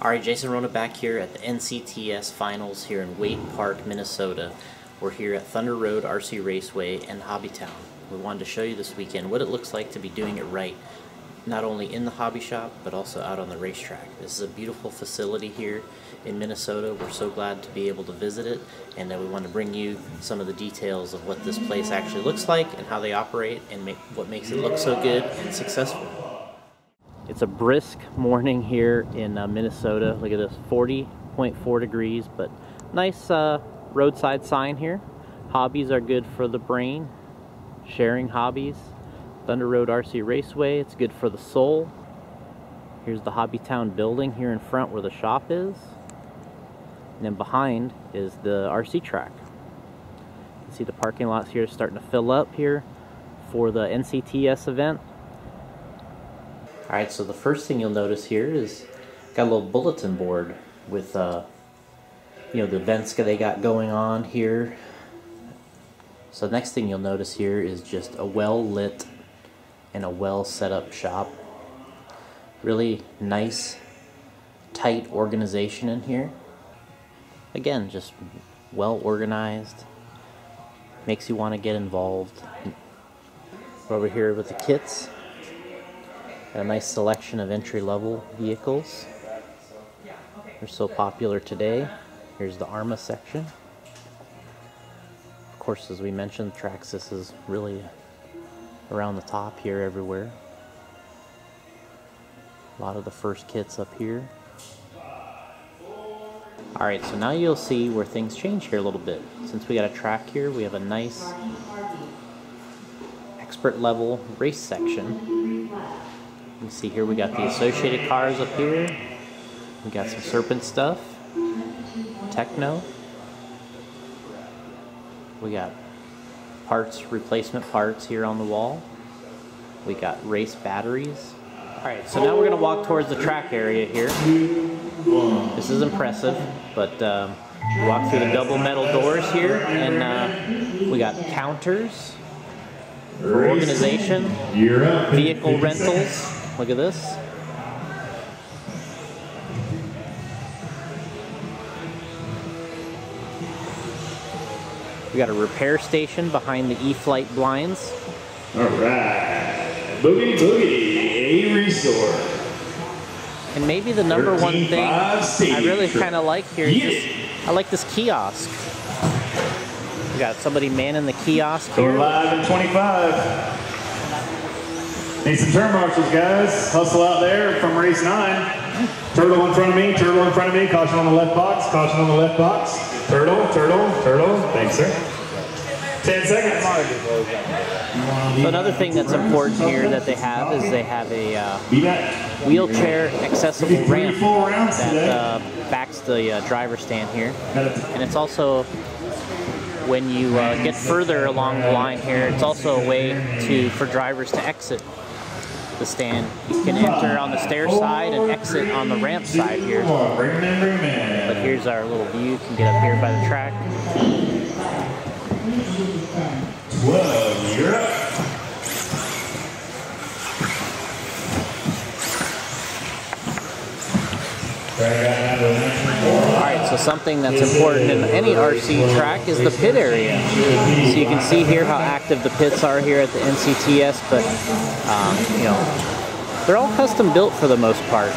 Alright, Jason Ruona back here at the NCTS Finals here in Waite Park, Minnesota. We're here at Thunder Road RC Raceway and HobbyTown. We wanted to show you this weekend what it looks like to be doing it right, not only in the hobby shop, but also out on the racetrack. This is a beautiful facility here in Minnesota. We're so glad to be able to visit it, and we want to bring you some of the details of what this place actually looks like and how they operate and what makes it look so good and successful. It's a brisk morning here in Minnesota. Look at this, 40.4 degrees, but nice roadside sign here. Hobbies are good for the brain. Sharing hobbies. Thunder Road RC Raceway, it's good for the soul. Here's the HobbyTown building here in front where the shop is. And then behind is the RC track. You can see the parking lots here starting to fill up here for the NCTS event. Alright, so the first thing you'll notice here is got a little bulletin board with the events that they got going on here. So the next thing you'll notice here is just a well-lit and a well set up shop. Really nice, tight organization in here. Again, just well organized. Makes you want to get involved. We're over here with the kits. Got a nice selection of entry-level vehicles. They're so popular today. Here's the ARMA section. Of course, as we mentioned, Traxxas is really around the top here everywhere. A lot of the first kits up here. Alright, so now you'll see where things change here a little bit. Since we got a track here, we have a nice expert level race section. You can see here we got the associated cars up here. We got some Serpent stuff, Techno. We got parts, replacement parts here on the wall. We got race batteries. Alright, so now we're going to walk towards the track area here. This is impressive, but we walk through the double metal doors here, and we got counters for organization, vehicle rentals. Look at this. We got a repair station behind the E-Flight blinds. Alright, boogity boogity, a resort. And maybe the number one thing I really kind of like here is I like this kiosk. We got somebody manning the kiosk here. Going live in 25. Need some turnbuckles, guys. Hustle out there from race 9. Turtle in front of me, turtle in front of me. Caution on the left box, caution on the left box. Turtle, turtle, turtle. Thanks, sir. 10 seconds. So another thing that's important here that they have is they have a wheelchair accessible ramp that backs the driver stand here. And it's also, when you get further along the line here, it's also a way for drivers to exit the stand. You can enter on the stair side and exit on the ramp side here. But here's our little view. You can get up here by the track. 12, you're up. Alright, so something that's important in any RC track is the pit area. So you can see here how active the pits are here at the NCTS, but they're all custom built for the most part.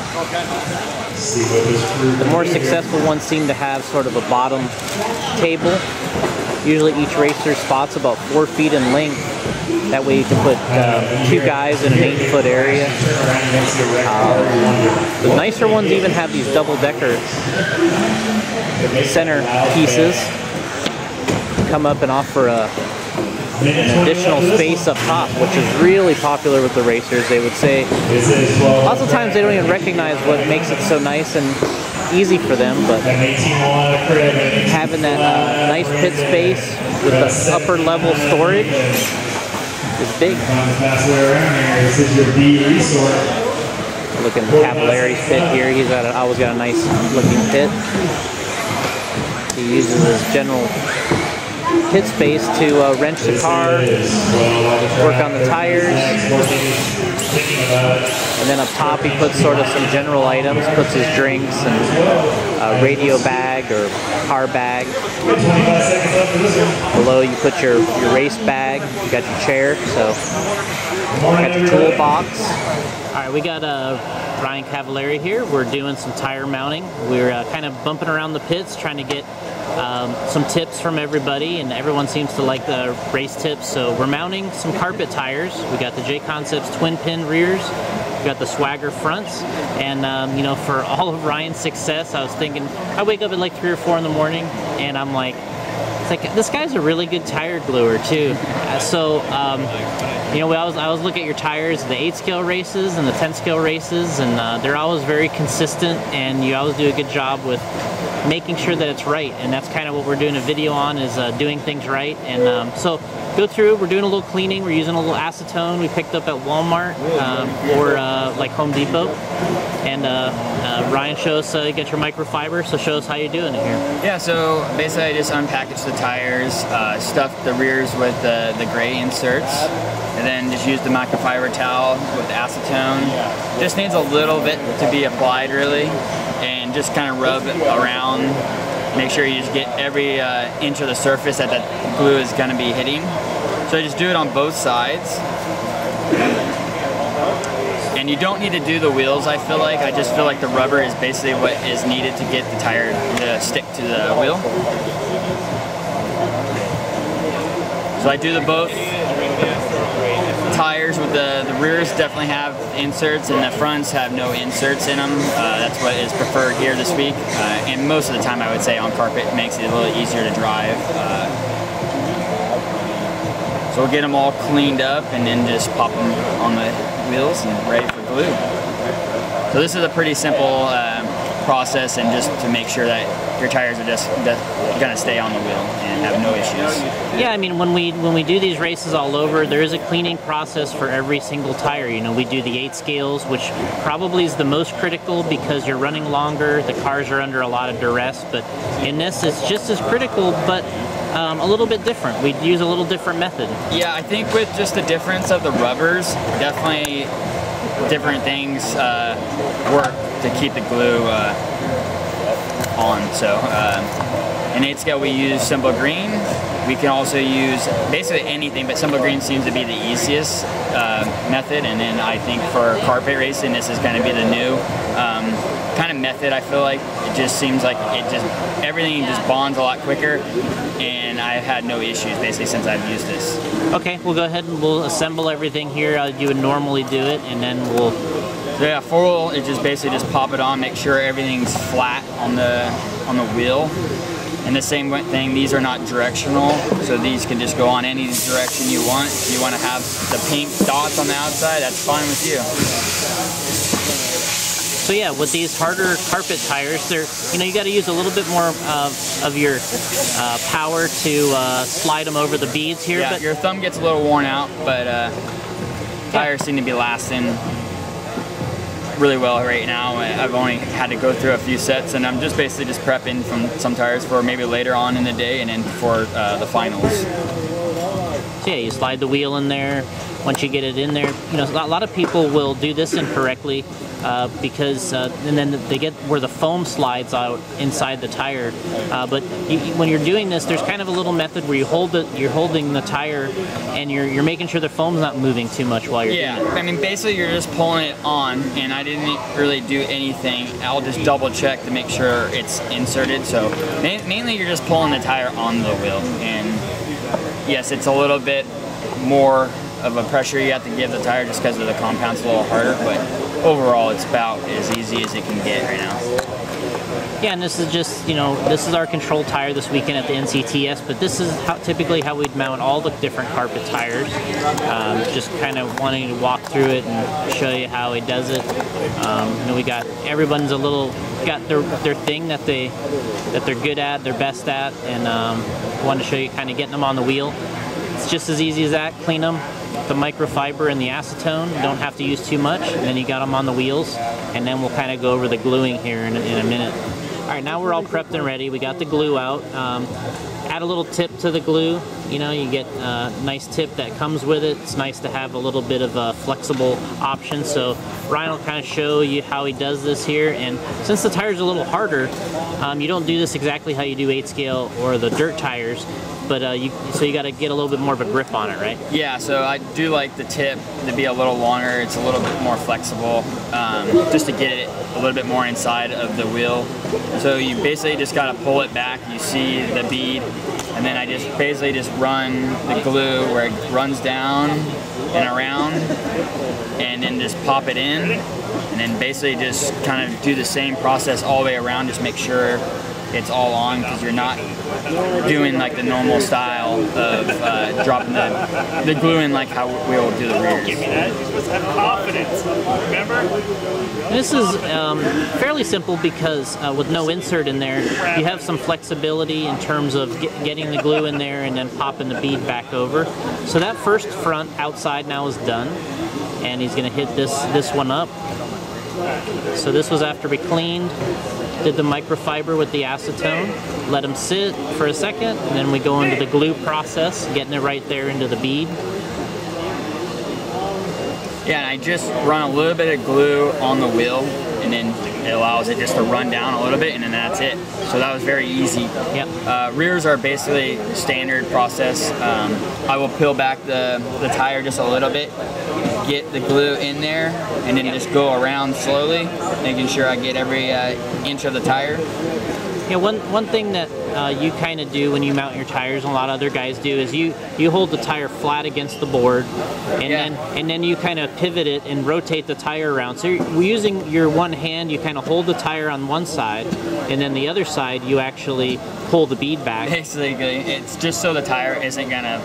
The more successful ones seem to have sort of a bottom table. Usually each racer's spot's about 4 feet in length. That way you can put 2 guys in an 8-foot area. The nicer ones even have these double-decker center pieces. Come up and offer an additional space up top, which is really popular with the racers. They would say lots of times they don't even recognize what makes it so nice and easy for them, but having that nice pit space with the upper level storage is big. Look at Cavalier's pit here. He's always got a nice looking pit. He uses his general pit space to wrench the car, work on the tires. And then up top he puts sort of some general items, puts his drinks and a radio bag or car bag. Below you put your race bag, you got your chair, so you got your toolbox. Alright, we got Ryan Cavalieri here. We're doing some tire mounting. We're kind of bumping around the pits trying to get some tips from everybody, and everyone seems to like the race tips. So we're mounting some carpet tires. We got the J Concepts twin pin rears. We got the Swagger fronts, and you know, for all of Ryan's success, I was thinking, I wake up at like 3 or 4 in the morning, and I'm like, it's like, this guy's a really good tire gluer too. You know, I was looking at your tires, the 8 scale races and the 10 scale races, and they're always very consistent, and you always do a good job with making sure that it's right, and that's kind of what we're doing a video on, is doing things right. And so go through, we're doing a little cleaning, we're using a little acetone we picked up at Walmart or like Home Depot. And Ryan, show us, you got your microfiber, so show us how you're doing it here. Yeah, so basically I just unpackaged the tires, stuffed the rears with the gray inserts, and then just used the microfiber towel with acetone. Just needs a little bit to be applied really, and just kind of rub it around. Make sure you just get every inch of the surface that the glue is going to be hitting. So just do it on both sides. And you don't need to do the wheels, I feel like. I just feel like the rubber is basically what is needed to get the tire to stick to the wheel. So I do the both tires. With the rears definitely have inserts, and the fronts have no inserts in them. That's what is preferred here this week. And most of the time I would say on carpet it makes it a little easier to drive. So we'll get them all cleaned up and then just pop them on the wheels and ready for glue. So this is a pretty simple process, and just to make sure that your tires are just gonna stay on the wheel and have no issues. Yeah, I mean, when we do these races all over, there is a cleaning process for every single tire. You know, we do the 8 scales, which probably is the most critical because you're running longer, the cars are under a lot of duress, but in this it's just as critical, but a little bit different. We'd use a little different method. Yeah, I think with just the difference of the rubbers, definitely different things work to keep the glue on. So in 8 scale we use Simple Green. We can also use basically anything, but Simple Green seems to be the easiest method. And then I think for carpet racing, this is going to be the new kind of method. I feel like it just seems like everything just bonds a lot quicker, and I've had no issues basically since I've used this. Okay, we'll go ahead and we'll assemble everything here. You would normally do it, and then we'll. So yeah, 4-wheel, it just basically just pop it on, make sure everything's flat on the wheel. And the same thing, these are not directional, so these can just go on any direction you want. If you want to have the pink dots on the outside, that's fine with you. So yeah, with these harder carpet tires, you got to use a little bit more of your power to slide them over the beads here. Yeah, but your thumb gets a little worn out, but tires seem to be lasting really well right now. I've only had to go through a few sets, and I'm just basically just prepping from some tires for maybe later on in the day and then for the finals. So yeah, you slide the wheel in there. Once you get it in there, a lot of people will do this incorrectly because and then they get where the foam slides out inside the tire. But when you're doing this, there's kind of a little method where you're holding the tire, and you're making sure the foam's not moving too much while you're doing it. I mean, basically you're just pulling it on, and I didn't really do anything. I'll just double check to make sure it's inserted. So mainly you're just pulling the tire on the wheel, and yes, it's a little bit more of a pressure you have to give the tire just because of the compound's a little harder, but overall it's about as easy as it can get right now. Yeah, and this is just, this is our control tire this weekend at the NCTS, but this is typically how we'd mount all the different carpet tires. Just kind of wanting to walk through it and show you how he does it. We got, everyone's got their thing that they're good at, they're best at, and wanted to show you kind of getting them on the wheel. It's just as easy as that. Clean them, the microfiber and the acetone. You don't have to use too much, and then you got them on the wheels, and then we'll kind of go over the gluing here in a minute. All right, now we're all prepped and ready. We got the glue out. Add a little tip to the glue. You know, you get a nice tip that comes with it. It's nice to have a little bit of a flexible option. So Ryan will kind of show you how he does this here. And since the tire's a little harder, you don't do this exactly how you do 8 scale or the dirt tires. But so you got to get a little bit more of a grip on it, right? Yeah, so I do like the tip to be a little longer. It's a little bit more flexible, just to get it a little bit more inside of the wheel. So you basically just got to pull it back. You see the bead, and then I just basically just run the glue where it runs down and around, and then just pop it in, and then basically just kind of do the same process all the way around. Just make sure it's all on, because you're not doing like the normal style of dropping the glue in like how we'll do the rears. Give me that. You're supposed to have confidence. Remember? This is fairly simple because with no insert in there, you have some flexibility in terms of getting the glue in there and then popping the bead back over. So that first front outside now is done, and he's going to hit this one up. So this was after we cleaned, did the microfiber with the acetone, let them sit for a second, and then we go into the glue process, getting it right there into the bead. Yeah, and I just run a little bit of glue on the wheel, and then it allows it just to run down a little bit, and then that's it. So that was very easy. Yep. Rears are basically standard process. I will peel back the tire just a little bit, get the glue in there, and then just go around slowly, making sure I get every inch of the tire. Yeah, one thing that you kind of do when you mount your tires, and a lot of other guys do, is you hold the tire flat against the board, and then you kind of pivot it and rotate the tire around. So you're using your one hand, you kind of hold the tire on one side, and then the other side you actually pull the bead back. Basically, it's just so the tire isn't gonna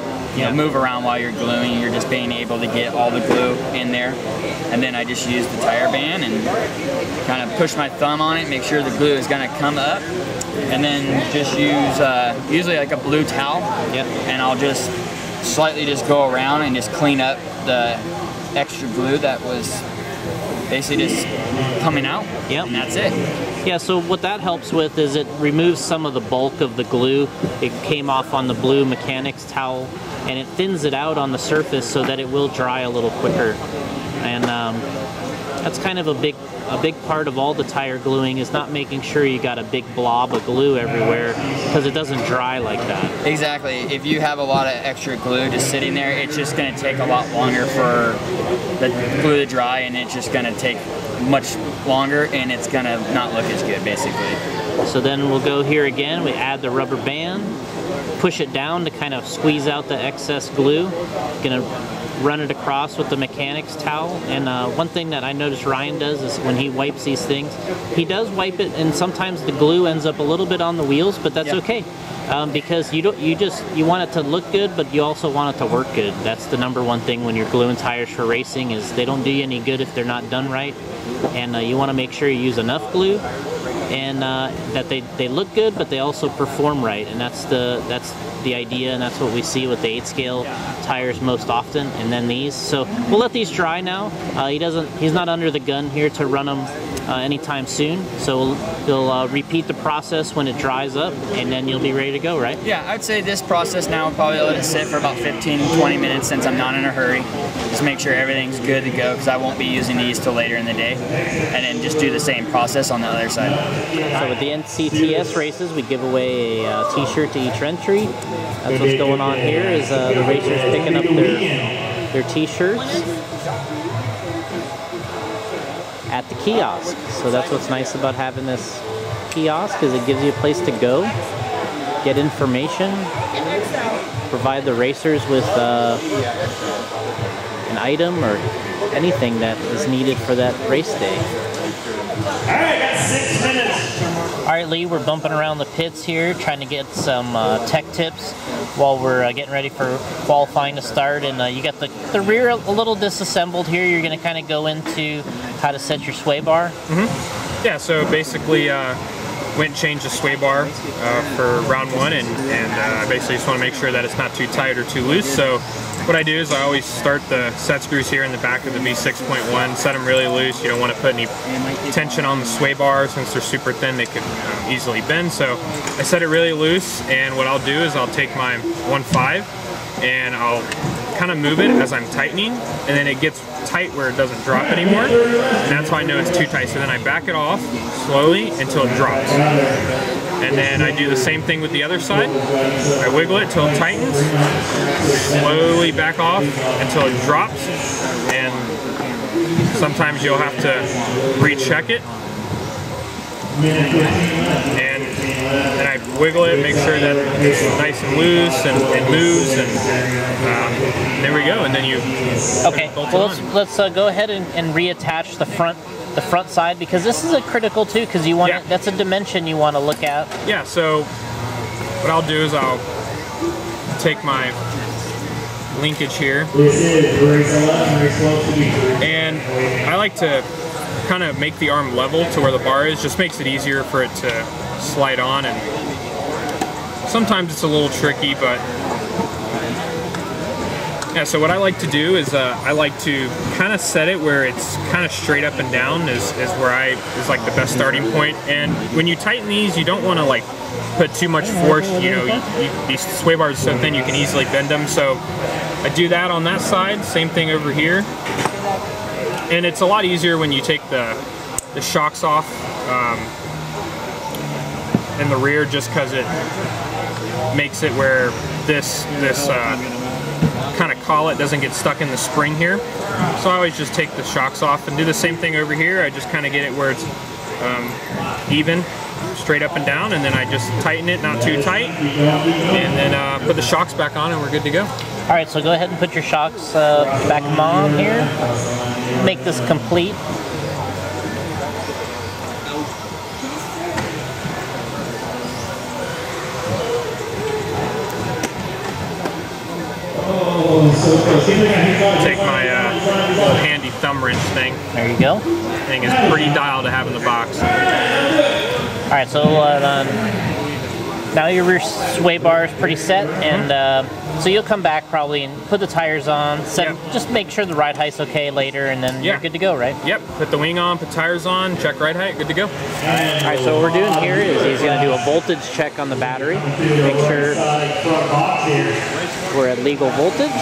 move around while you're gluing. You're just being able to get all the glue in there, and then I just use the tire band and kind of push my thumb on it, make sure the glue is gonna come up, and then just use usually like a blue towel. Yep. And I'll just slightly just go around and just clean up the extra glue that was basically just coming out. Yep. And that's it. Yeah, so what that helps with is it removes some of the bulk of the glue. It came off on the blue mechanics towel, and it thins it out on the surface so that it will dry a little quicker. And that's kind of a big part of all the tire gluing, is not making sure you got a big blob of glue everywhere, because it doesn't dry like that. Exactly. If you have a lot of extra glue just sitting there, it's just going to take a lot longer for the glue to dry, and it's just going to take much longer, and it's going to not look as good, basically. So then we'll go here again, we add the rubber band, push it down to kind of squeeze out the excess glue. Gonna run it across with the mechanics towel. And one thing that I noticed Ryan does is when he wipes these things, he does wipe it, and sometimes the glue ends up a little bit on the wheels, but that's okay. Because you want it to look good, but you also want it to work good. That's the #1 thing when you're gluing tires for racing, is they don't do you any good if they're not done right. And you want to make sure you use enough glue, and that they look good, but they also perform right. And that's the idea, and that's what we see with the 8 scale tires most often, and then these. So we'll let these dry now. He's not under the gun here to run them anytime soon. So he'll repeat the process when it dries up, and then you'll be ready to go, right? Yeah, I'd say this process now, I'll probably let it sit for about 15-20 minutes, since I'm not in a hurry. Just make sure everything's good to go, because I won't be using these till later in the day. And then just do the same process on the other side. So with the NCTS races, we give away a t-shirt to each entry. That's what's going on here, is the racers picking up their t-shirts at the kiosk. So that's what's nice about having this kiosk, is it gives you a place to go, get information, provide the racers with an item or anything that is needed for that race day. All right, got 6 minutes. All right, Lee, we're bumping around the pits here, trying to get some tech tips while we're getting ready for qualifying to start. And you got the rear a little disassembled here. You're going to kind of go into how to set your sway bar. Yeah, so basically went and changed the sway bar for round 1, and I basically just want to make sure that it's not too tight or too loose. So what I do is I always start the set screws here in the back of the V6.1, set them really loose. You don't want to put any tension on the sway bar since they're super thin, they could easily bend. So I set it really loose, and what I'll do is I'll take my 1.5 and I'll kind of move it as I'm tightening, and then it gets tight where it doesn't drop anymore, and that's how I know it's too tight. So then I back it off slowly until it drops, and then I do the same thing with the other side. I wiggle it till it tightens, slowly back off until it drops, and sometimes you'll have to recheck it, and I wiggle it, make sure that it's nice and loose and moves, and there we go. And then you well, let's go ahead and reattach the front side, because this is a critical too, because you want that's a dimension you want to look at. Yeah. So what I'll do is I'll take my linkage here, and I like to kind of make the arm level to where the bar is. Just makes it easier for it to slide on, and sometimes it's a little tricky, but yeah. So what I like to do is I like to kind of set it where it's kind of straight up and down is where is like the best starting point. And when you tighten these, you don't want to like put too much force. You know, these sway bars are so thin you can easily bend them. So I do that on that side. Same thing over here. And it's a lot easier when you take the shocks off in the rear, just because it makes it where this kind of collet doesn't get stuck in the spring here. So I always just take the shocks off and do the same thing over here. I just kind of get it where it's even, straight up and down, and then I just tighten it, not too tight, and then put the shocks back on, and we're good to go. All right, so go ahead and put your shocks back on here. Make this complete. Take my little handy thumb wrench thing. There you go. Thing is pretty dialed to have in the box. All right, so now your rear sway bar is pretty set, and so you'll come back probably and put the tires on, just make sure the ride height's okay later, and then you're good to go, right? Yep, put the wing on, put tires on, check ride height, good to go. All right, so what we're doing here is he's going to do a voltage check on the battery, make sure we're at legal voltage.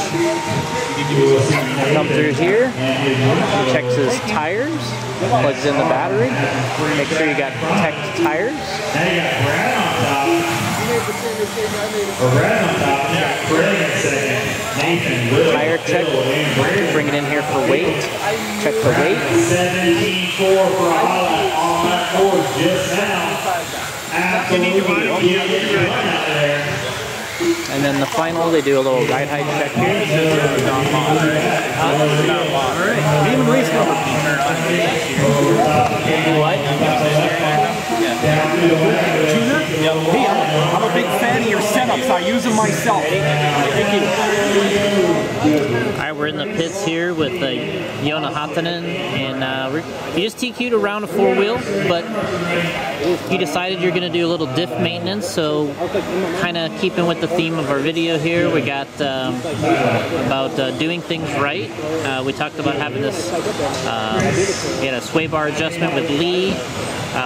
Come through here, he checks his tires, plugs in the battery, make sure you got protect tires. Tire check, bring it in here for weight, check the weight. 17.4 for a highlight on that board just now. Absolutely out there. And then the final, they do a little ride height check here. I'm a big fan of your setups. I use them myself. Thank you. Alright, we're in the pits here with Joona Haatanen, and you just TQ'd around a 4-wheel, but you decided you're going to do a little diff maintenance, so kind of keeping with the theme of our video here, we got about doing things right. We talked about having this, we had a sway bar adjustment with Lee.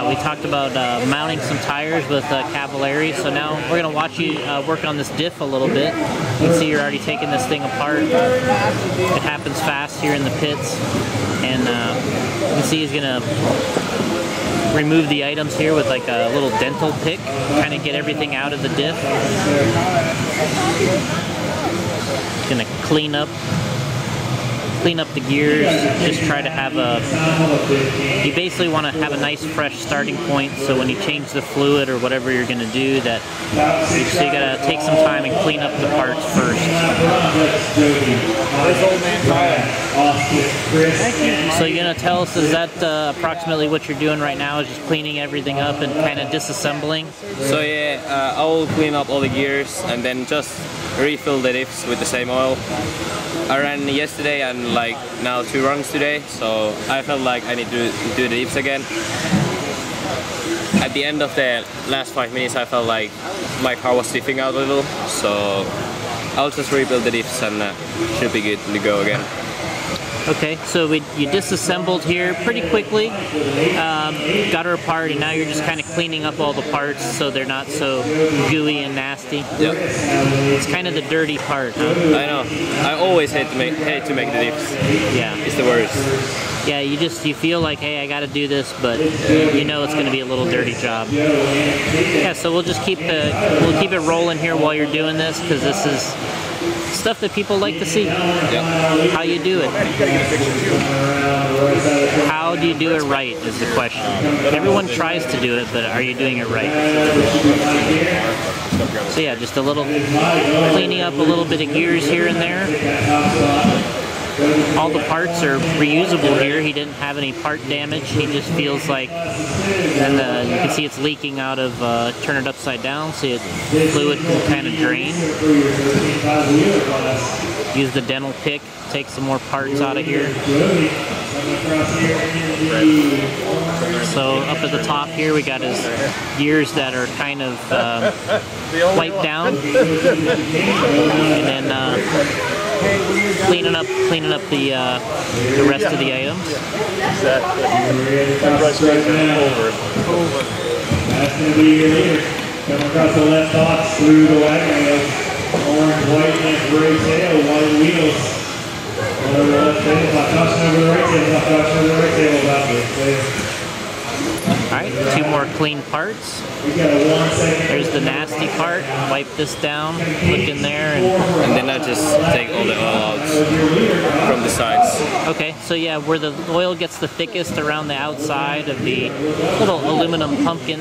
We talked about mounting some tires with Cavalieri, so now we're going to watch you work on this diff a little bit. You can see you're already taking this thing apart. It happens fast here in the pits, and you can see he's going to remove the items here with like a little dental pick, kind of get everything out of the diff. Going to clean up the gears, just try to have you basically want to have a nice fresh starting point, so when you change the fluid or whatever you're going to do, so you got to take some time and clean up the parts first. So you're going to tell us, is that approximately what you're doing right now, is just cleaning everything up and kind of disassembling? So yeah, I'll clean up all the gears and then just refill the diffs with the same oil. I ran yesterday and like now 2 runs today, so I felt like I need to do the diffs again. I at the end of the last 5 minutes I felt like my car was diffing out a little, so I'll just rebuild the diffs and should be good to go again. Okay, so you disassembled here pretty quickly, got her apart, and now you're just kind of cleaning up all the parts so they're not so gooey and nasty. Yep. It's kind of the dirty part, huh? I know. I always hate to make the diffs. Yeah. It's the worst. Yeah, you feel like, hey, I got to do this, but you know it's going to be a little dirty job. Yeah, so we'll just keep it rolling here while you're doing this, because this is stuff that people like to see. Yep. How you do it. How do you do it right is the question. Everyone tries to do it, but are you doing it right? So yeah, just a little cleaning up a little bit of gears here and there. All the parts are reusable here. He didn't have any part damage. He just feels like, and you can see it's leaking out of turn it upside down, so fluid can kind of drain. Use the dental pick, take some more parts out of here. So up at the top here we got his gears that are kind of wiped down, and then cleaning up the rest of the items. Exactly. That's going to be your leader. Coming across the left box through the wagon wheels. Orange, white, and gray tail, white wheels. Over the left tail, caution over the right tail, caution over the right tail about this. Alright, 2 more clean parts. There's the nasty part. Wipe this down, look in there, and then I just take all the oil out from the sides. Okay, so yeah, where the oil gets the thickest around the outside of the little aluminum pumpkin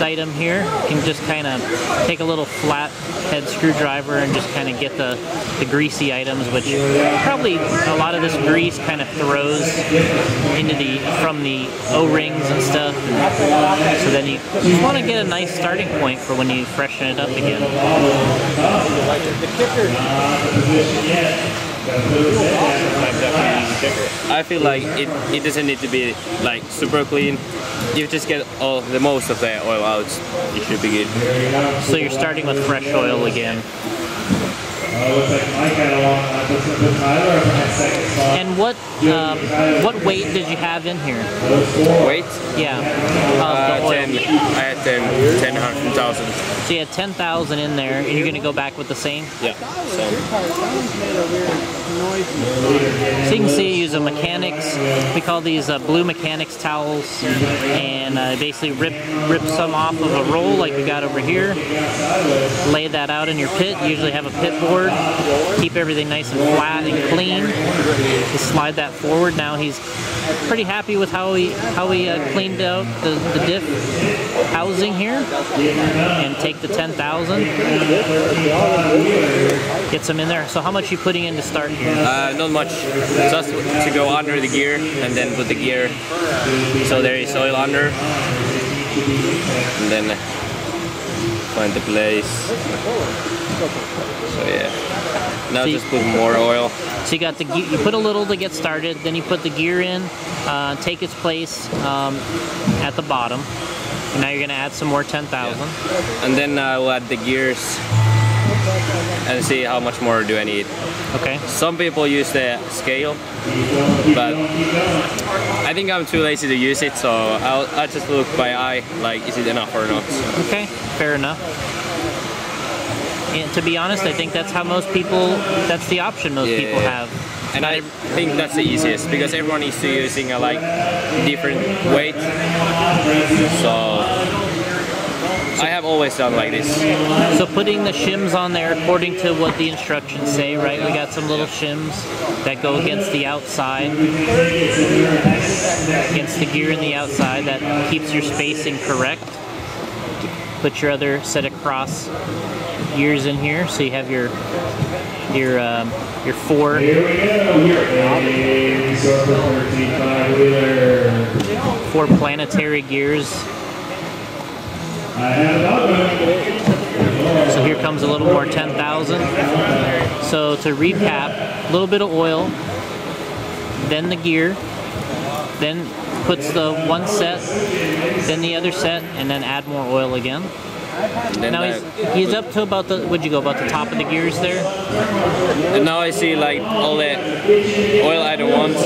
item here, you can just kind of take a little flat head screwdriver and just kind of get the greasy items, which probably a lot of this grease kind of throws into from the O-rings and stuff. And so then you just want to get a nice starting point for when you freshen it up again. I feel like it doesn't need to be like super clean. You just get the most of the oil out, it should be good. So you're starting with fresh oil again. And what weight did you have in here? Weight? Yeah. 10. I had 10,000. So you had 10,000 in there, and you're going to go back with the same? Yeah, same. So you can see you use a mechanics, we call these blue mechanics towels, and basically rip some off of a roll like we got over here, lay that out in your pit. You usually have a pit board, keep everything nice and flat and clean. Just slide that forward. Now he's pretty happy with how he cleaned out the diff housing here, and take the 10,000, get some in there. So how much are you putting in to start here? Not much, just to go under the gear and then put the gear so there is oil under, and then find the place. So yeah, now just put more oil. So you got you put a little to get started, then you put the gear in, take its place at the bottom. And now you're going to add some more 10,000. Yeah. And then I'll add the gears and see how much more do I need. Okay. Some people use the scale, but I think I'm too lazy to use it, so I'll just look by eye, like is it enough or not. So. Okay, fair enough. And to be honest, I think that's how most people, that's the option most people have. And I think that's the easiest, because everyone is using a different weight. So I have always done like this. So putting the shims on there according to what the instructions say, right? We got some little shims that go against the outside, against the gear in the outside. That keeps your spacing correct. Put your other set of cross gears in here, so you have your 4 planetary gears. So here comes a little more 10,000. So to recap, a little bit of oil, then the gear, then puts the one set then the other set, and then add more oil again. Then Now he's up to about the, would you go, about the top of the gears there? and now I see like all the oil I don't want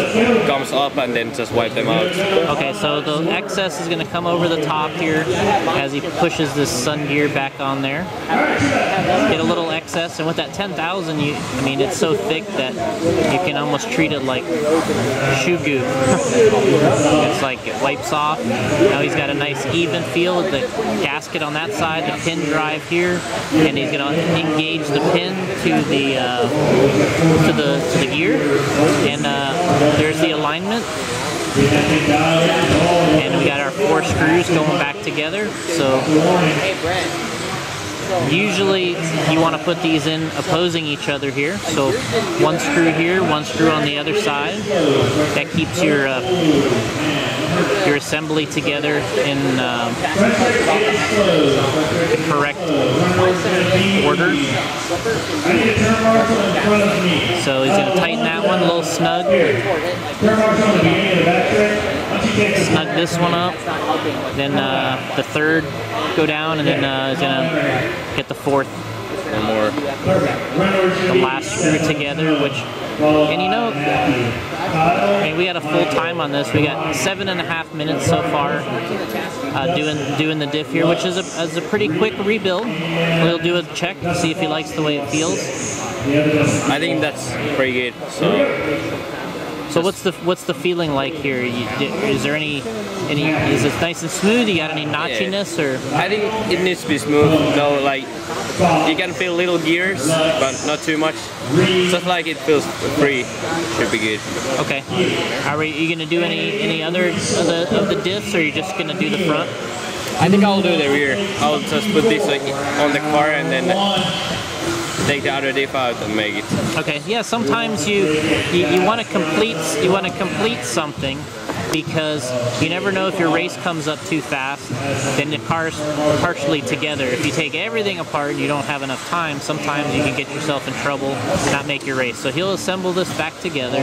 comes up and then just wipe them out. Okay, so the excess is going to come over the top here as he pushes this sun gear back on there. Get a little excess, and with that 10,000, I mean, it's so thick that you can almost treat it like shoe goo. It's like it wipes off. Now he's got a nice even feel with the gasket on that side, the pin drive here, and he's going to engage the pin to the gear, and there's the alignment. And we got our 4 screws going back together. So usually you want to put these in opposing each other here. So 1 screw here, 1 screw on the other side. That keeps your assembly together in the correct order. So he's going to tighten that one a little snug. Snug this one up. Then the third go down, and then he's going to get the 4th. One more. The last screw together, which, and you know, I mean, we got a full time on this. We got 7.5 minutes so far doing the diff here, which is a pretty quick rebuild. We'll do a check to see if he likes the way it feels. I think that's pretty good. So what's the feeling like here? Is there any is it nice and smooth? You got any notchiness or? I think it needs to be smooth. No, like you can feel little gears, but not too much. Just like it feels free, should be good. Okay. Are you gonna do any other of the diffs, or are you just gonna do the front? I think I'll do the rear. I'll just put this like on the car and then take the other diff out and make it. Okay. Yeah. Sometimes you want to complete something, because you never know if your race comes up too fast. Then the car's partially together. If you take everything apart and you don't have enough time, sometimes you can get yourself in trouble, not make your race. So he'll assemble this back together,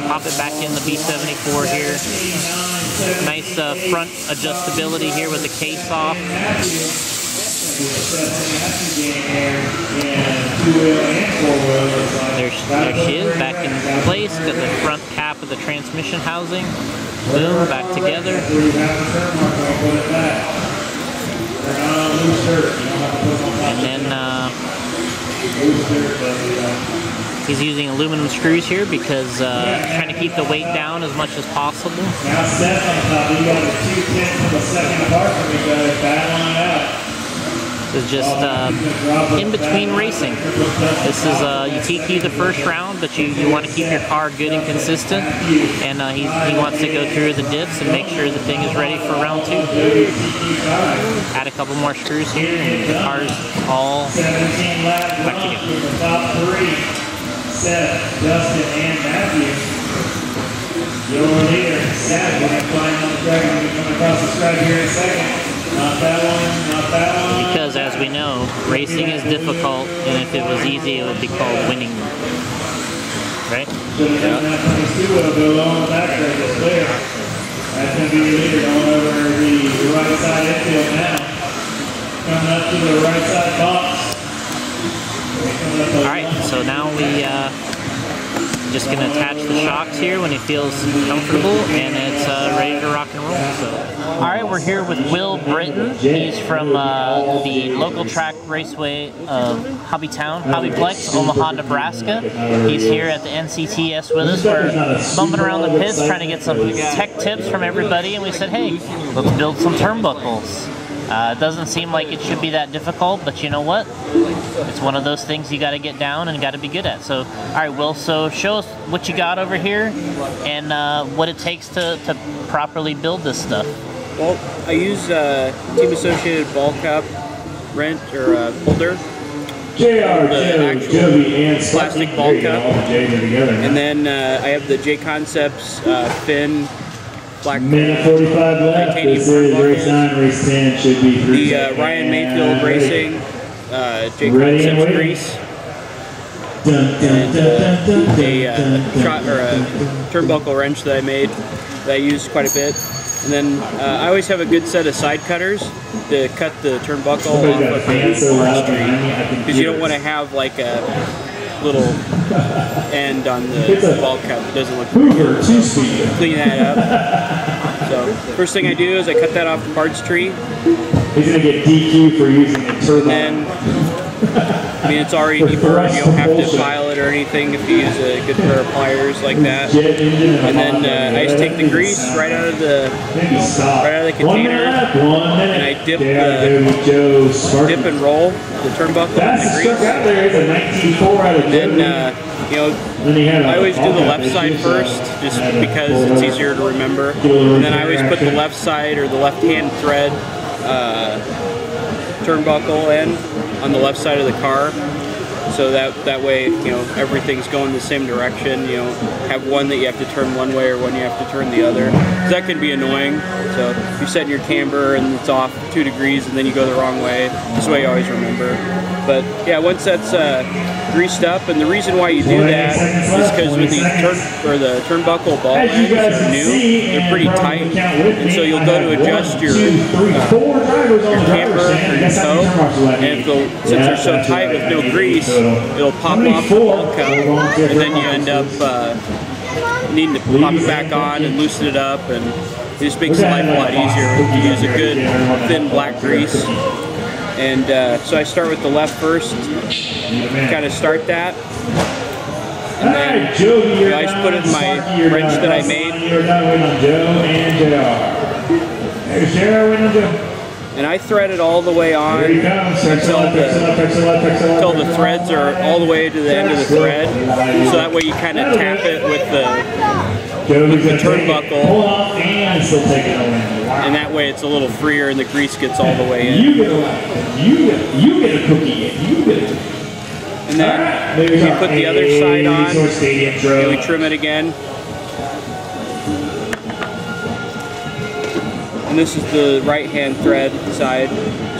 pop it back in the B74 here. Nice front adjustability here with the case off. There she is, back in place. Got the front cap of the transmission housing. Boom, back together. And then he's using aluminum screws here because trying to keep the weight down as much as possible. Now Seth on top, you got the 2/10 of a second apart from each other, battling it out. This is just in between racing. This is you TQ the first round, but you want to keep your car good and consistent, and he wants to go through the diffs and make sure the thing is ready for round 2. Add a couple more screws here, and the car's all back together. Top 3, Seth, Justin, and Matthew. Your leader, Seth, going to climb on the track and come across the stripe here in a second. Not that one, not that one. Because as we know, racing is difficult, and if it was easy, it would be called winning. Right? Yeah. That 22 will go along the back track is clear. That's going to be your leader going over the right side infield now. Coming up to the right side box. Alright, so now we just going to attach the shocks here when he feels comfortable, and it's ready to rock and roll. So. Alright, we're here with Will Brinton. He's from the local track raceway of HobbyTown, HobbyPlex, Omaha, Nebraska. He's here at the NCTS with us. We're bumping around the pits trying to get some tech tips from everybody, and we said, hey, let's build some turnbuckles. It doesn't seem like it should be that difficult, but you know what? It's one of those things you got to get down and got to be good at. So, all right, Will, so show us what you got over here and what it takes to properly build this stuff. Well, I use Team Associated ball cap wrench or holder. The actual plastic ball cap. And then I have the J Concepts fin. Black minute 45 left. This is race 9, race 10 should be 3 the Ryan Mayfield Racing J Concepts grease. And a turnbuckle wrench that I made that I use quite a bit. And then I always have a good set of side cutters to cut the turnbuckle off of the orange tree, because you don't want to have like a little end on the ball cup. It doesn't look pretty good. So clean that up. So first thing I do is I cut that off the parts tree. He's going to get DQ for using a turbo. And then, I mean, it's already deburred. You don't have to file it or anything if you use a good pair of pliers like that. And then I just take the grease right out of the container, and I dip and roll the turnbuckle in the grease. And then you know, I always do the left side first, just because it's easier to remember. And then I always put the left side or the left hand thread turnbuckle end on the left side of the car, so that way, you know, everything's going the same direction. You know, have one that you have to turn one way or one you have to turn the other. So that can be annoying. So if you're setting your camber and it's off 2 degrees and then you go the wrong way, this way you always remember. But yeah, once that's greased up, and the reason why you do that is because with these turnbuckle ball ends are new, they're pretty tight, and so you'll go to adjust your camber or your toe, and since they're so tight with no grease, it'll pop off the ball cup, and then you end up needing to pop it back on and loosen it up, and it just makes life a lot easier if you use a good thin black grease. And so I start with the left first, kind of start that, and then you know, I just put in my wrench that I made, and I thread it all the way on until the threads are all the way to the end of the thread, so that way you kind of tap it with the turnbuckle, and that way it's a little freer and the grease gets all the way in. You get a cookie. And then we put the other side on, and we trim it again. And this is the right hand thread side,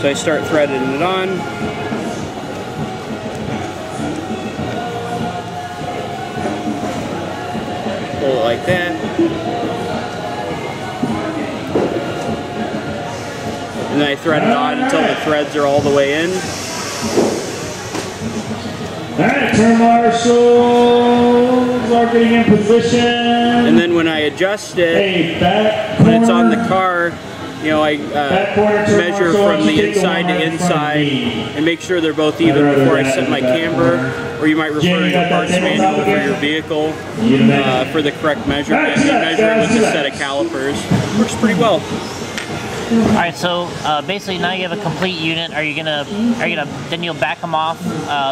so I start threading it on. Pull it like that. And then I thread it on until the threads are all the way in. Alright, turn marshals are getting in position. And then when I adjust it, when it's on the car, you know, I measure from the inside to inside and make sure they're both even before I set my camber, or you might refer to the parts manual for your vehicle for the correct measurement. You measure it with a set of calipers. Works pretty well. All right, so basically now you have a complete unit. Then you'll back them off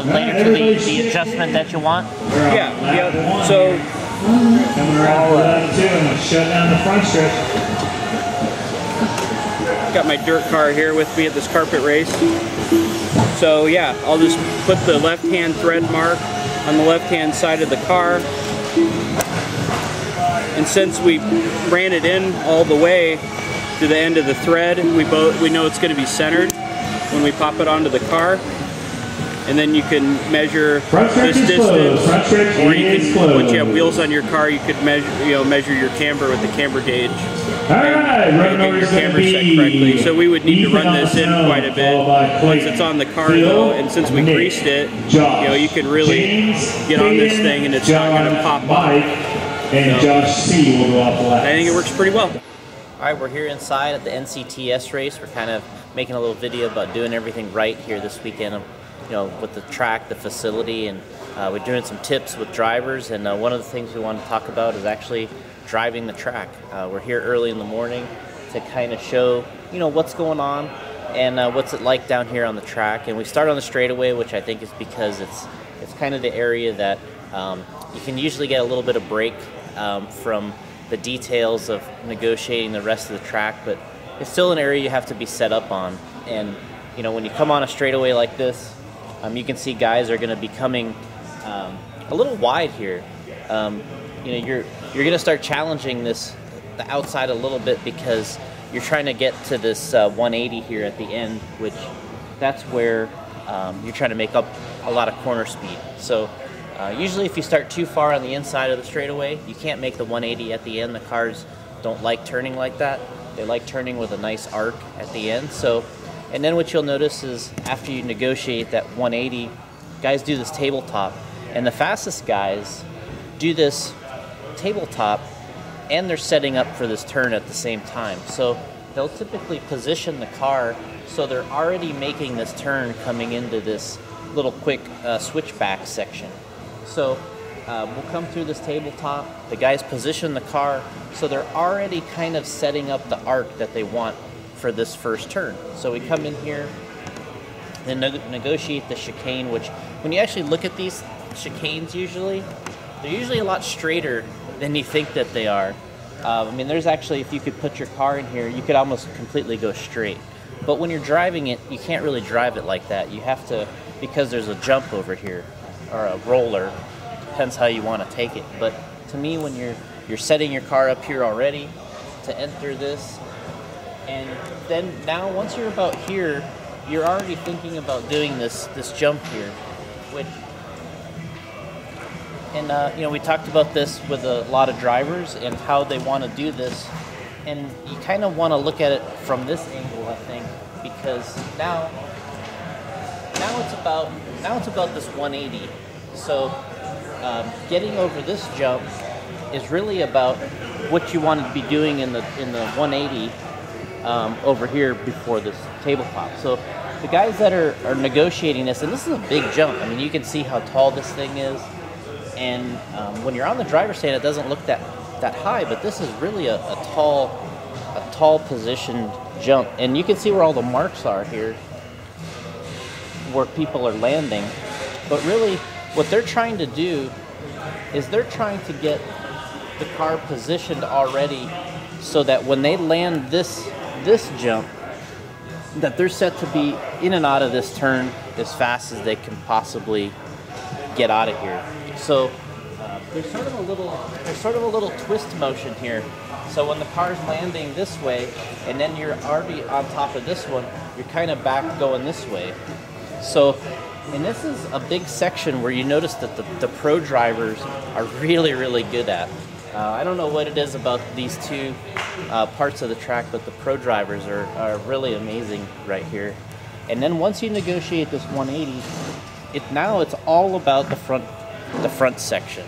later to the adjustment that you want? Yeah. So I'll shut down the front stretch. got my dirt car here with me at this carpet race. So yeah, I'll just put the left-hand thread mark on the left-hand side of the car. And since we ran it in all the way to the end of the thread, we know it's going to be centered when we pop it onto the car. And then you can measure this distance, or you can, once you have wheels on your car, you could measure your camber with the camber gauge. And get your camber set correctly. So we would need to run this in quite a bit once it's on the car though, and since we greased it, you can really get on this thing and it's not going to pop off. And Josh C will go off the left. I think it works pretty well. All right, we're here inside at the NCTS race. We're kind of making a little video about doing everything right here this weekend, with the track, the facility, and we're doing some tips with drivers. And one of the things we want to talk about is actually driving the track. We're here early in the morning to kind of show, what's going on and what's it like down here on the track. And we start on the straightaway, which I think is because it's kind of the area that you can usually get a little bit of break from the details of negotiating the rest of the track, but it's still an area you have to be set up on. And when you come on a straightaway like this, you can see guys are going to be coming a little wide here. You're going to start challenging the outside a little bit because you're trying to get to this 180 here at the end, which that's where you're trying to make up a lot of corner speed. So usually if you start too far on the inside of the straightaway, you can't make the 180 at the end. The cars don't like turning like that. They like turning with a nice arc at the end. So, and then what you'll notice is after you negotiate that 180, guys do this tabletop, and the fastest guys do this tabletop and they're setting up for this turn at the same time. So they'll typically position the car so they're already making this turn coming into this little quick switchback section. So we'll come through this tabletop, the guys position the car so they're already kind of setting up the arc that they want for this first turn. So we come in here and negotiate the chicane, which when you actually look at these chicanes usually, they're usually a lot straighter than you think that they are. I mean, there's actually, if you could put your car in here, you could almost completely go straight. But when you're driving it, you can't really drive it like that. You have to, because there's a jump over here, or a roller, depends how you want to take it. But to me, when you're setting your car up here already to enter this, and then now once you're about here, you're already thinking about doing this jump here, which, and you know, we talked about this with a lot of drivers and how they want to do this, and you kind of want to look at it from this angle, I think, because now it's about this 180. So getting over this jump is really about what you want to be doing in the 180 over here before this tabletop. So the guys that are negotiating this, and this is a big jump. I mean, you can see how tall this thing is. And when you're on the driver's stand, it doesn't look that high, but this is really a tall positioned jump. And you can see where all the marks are here, where people are landing. But really, what they're trying to do is they're trying to get the car positioned already so that when they land this jump, that they're set to be in and out of this turn as fast as they can possibly get out of here. So there's sort of a little twist motion here. So when the car's landing this way, and then you're already on top of this one, you're kind of back going this way. So, and this is a big section where you notice that the pro drivers are really, really good at. I don't know what it is about these two parts of the track, but the pro drivers are really amazing right here. And then once you negotiate this 180, now it's all about the front section.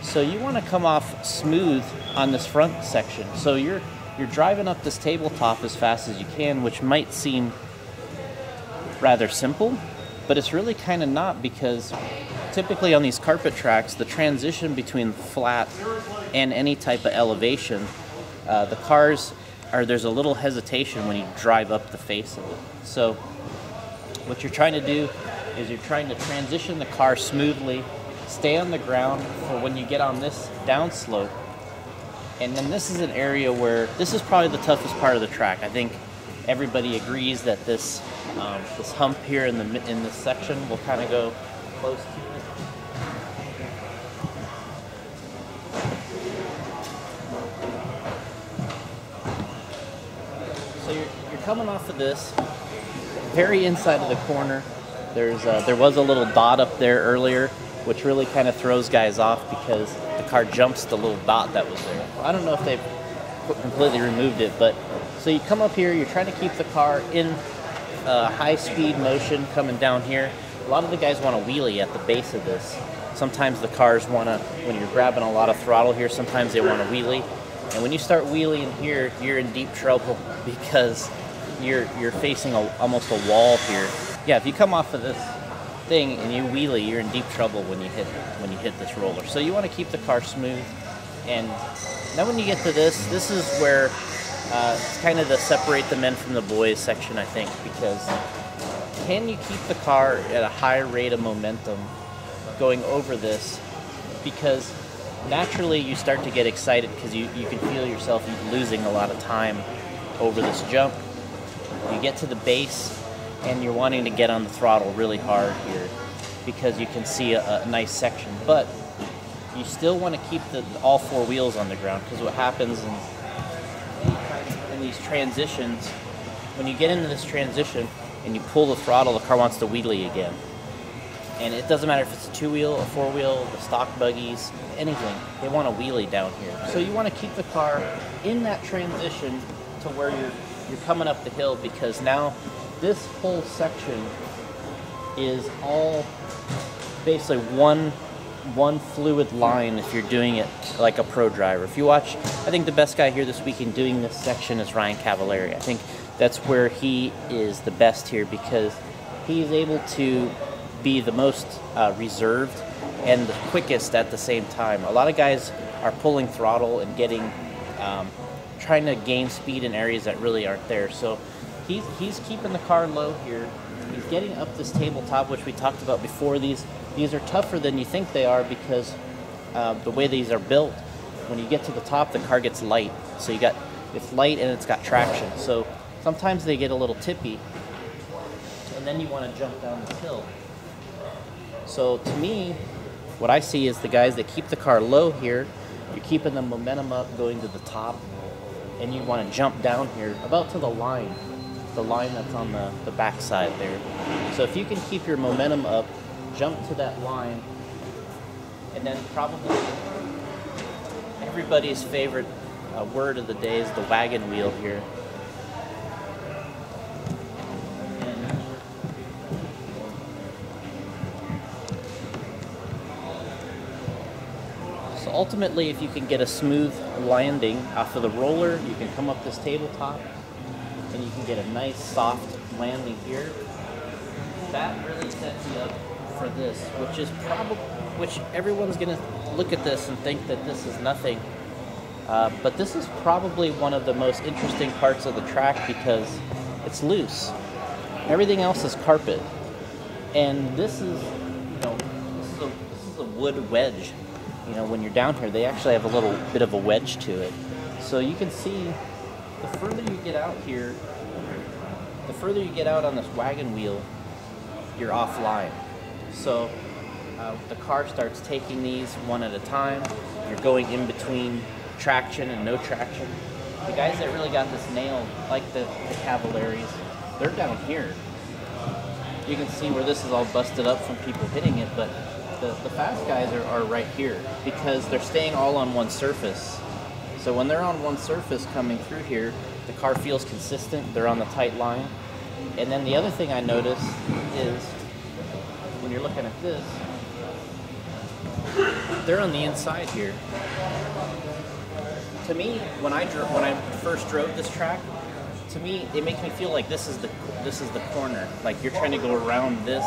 So you want to come off smooth on this front section. So you're driving up this tabletop as fast as you can, which might seem rather simple, but it's really kind of not, because typically on these carpet tracks, the transition between flat and any type of elevation, the cars there's a little hesitation when you drive up the face of it. So what you're trying to do is you're trying to transition the car smoothly, stay on the ground for when you get on this downslope. And then this is an area where this is probably the toughest part of the track. I think everybody agrees that this hump here in this section will kind of go close to it. So you're coming off of this very inside of the corner. There was a little dot up there earlier, which really kind of throws guys off because the car jumps the little dot that was there. I don't know if they've completely removed it, but so you come up here, you're trying to keep the car in high speed motion coming down here. A lot of the guys want to wheelie at the base of this. Sometimes the cars want to, when you're grabbing a lot of throttle here, sometimes they want to wheelie. And when you start wheeling here, you're in deep trouble because you're facing almost a wall here. Yeah, if you come off of this thing and you wheelie, you're in deep trouble when you hit this roller. So you want to keep the car smooth. And then when you get to this is where it's kind of the separate the men from the boys section, I think, because can you keep the car at a high rate of momentum going over this? Because naturally you start to get excited because you can feel yourself losing a lot of time over this jump. You get to the base and you're wanting to get on the throttle really hard here because you can see a nice section, but you still want to keep all four wheels on the ground, because what happens in these transitions, when you get into this transition and you pull the throttle, the car wants to wheelie again. And it doesn't matter if it's a two-wheel, a four-wheel, the stock buggies, anything. They want to wheelie down here. So you want to keep the car in that transition to where you're coming up the hill, because now this whole section is all basically one fluid line if you're doing it like a pro driver. If you watch, I think the best guy here this weekend doing this section is Ryan Cavalieri. I think that's where he is the best here, because he's able to be the most reserved and the quickest at the same time. A lot of guys are pulling throttle and getting trying to gain speed in areas that really aren't there. So he's keeping the car low here. He's getting up this tabletop, which we talked about before. These are tougher than you think they are, because the way these are built, when you get to the top, the car gets light. So it's light and it's got traction. So sometimes they get a little tippy, and then you want to jump down the hill. So to me, what I see is the guys that keep the car low here, you're keeping the momentum up going to the top, and you want to jump down here about to the line that's on the back side there. So if you can keep your momentum up, jump to that line, and then probably everybody's favorite word of the day is the wagon wheel here. So ultimately, if you can get a smooth landing off of the roller, you can come up this tabletop and you can get a nice soft landing here. That really sets you up for this, which everyone's gonna look at this and think that this is nothing. But this is probably one of the most interesting parts of the track, because it's loose. Everything else is carpet. And this is, this is a wood wedge. When you're down here, they actually have a little bit of a wedge to it. So you can see, the further you get out here, the further you get out on this wagon wheel, you're offline. So the car starts taking these one at a time. You're going in between traction and no traction. The guys that really got this nailed, like the Cavalieris, they're down here. You can see where this is all busted up from people hitting it, but the fast guys are right here, because they're staying all on one surface. So when they're on one surface coming through here, the car feels consistent, they're on the tight line. And then the other thing I noticed is, when you're looking at this, they're on the inside here. To me, when I first drove this track, to me it makes me feel like this is the corner, like you're trying to go around this,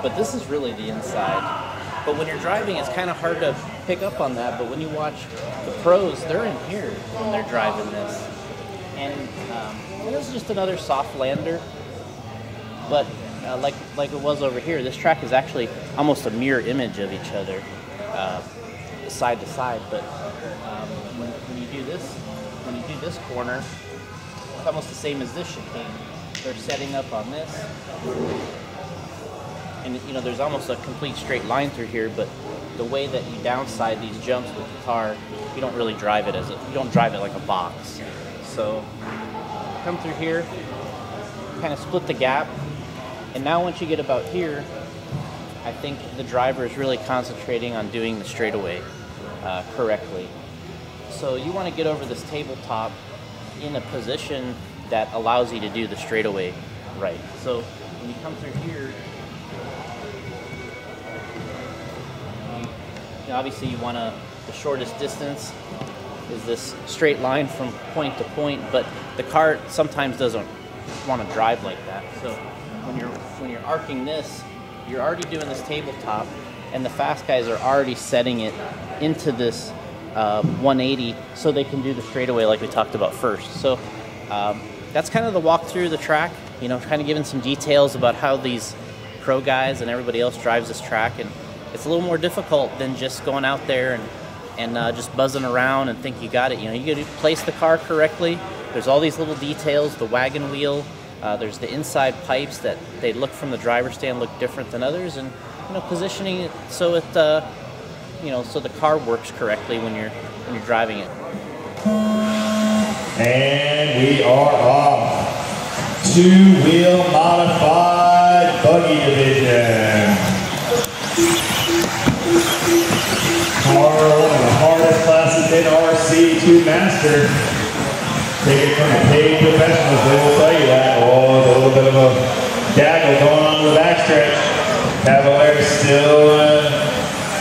but this is really the inside. But when you're driving, it's kind of hard to pick up on that. But when you watch the pros, they're in here when they're driving this. And this is just another soft lander. But like it was over here, this track is actually almost a mirror image of each other, side to side. But when you do this corner, it's almost the same as this chicane. They're setting up on this. And there's almost a complete straight line through here, but the way that you downside these jumps with the car, you don't really drive it you don't drive it like a box. So come through here, kind of split the gap, and now once you get about here, I think the driver is really concentrating on doing the straightaway correctly. So you want to get over this tabletop in a position that allows you to do the straightaway right. So when you come through here, obviously you want the shortest distance is this straight line from point to point, but the car sometimes doesn't want to drive like that. So when you're arcing this, you're already doing this tabletop, and the fast guys are already setting it into this 180 so they can do the straightaway like we talked about first. So that's kind of the walk through the track, kind of giving some details about how these pro guys and everybody else drives this track. And it's a little more difficult than just going out there and just buzzing around and think you got it. You got to place the car correctly. There's all these little details, the wagon wheel, there's the inside pipes that they look from the driver's stand look different than others, and positioning it so it so the car works correctly when you're driving it. And we are off. Two-wheel modified buggy division. Car, one of the hardest classes in RC to master. take it from the paid professionals, they will tell you that. Oh, there's a little bit of a gaggle going on in the backstretch. Cavalieri still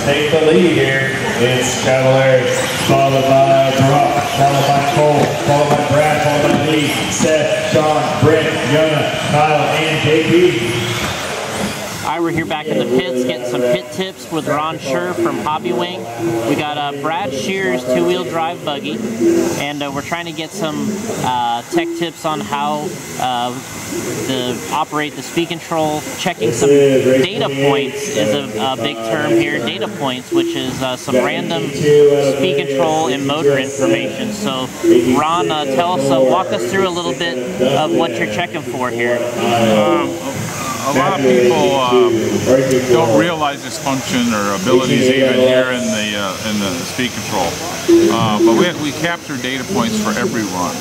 take the lead here. It's Cavalieri, followed by Broc, followed by Cole, followed by Brad, followed by Lee, Seth, Sean, Brent, Joona, Kyle, and JP. All right, we're here back in the pits getting some pit tips with Ron Schuur from Hobby Wing. We got Brad Shear's two-wheel drive buggy, and we're trying to get some tech tips on how to operate the speed control. Checking some data points is a big term here. Data points, which is some random speed control and motor information. So Ron, walk us through a little bit of what you're checking for here. A lot of people don't realize this function or abilities even here in the speed control. But we capture data points for every run.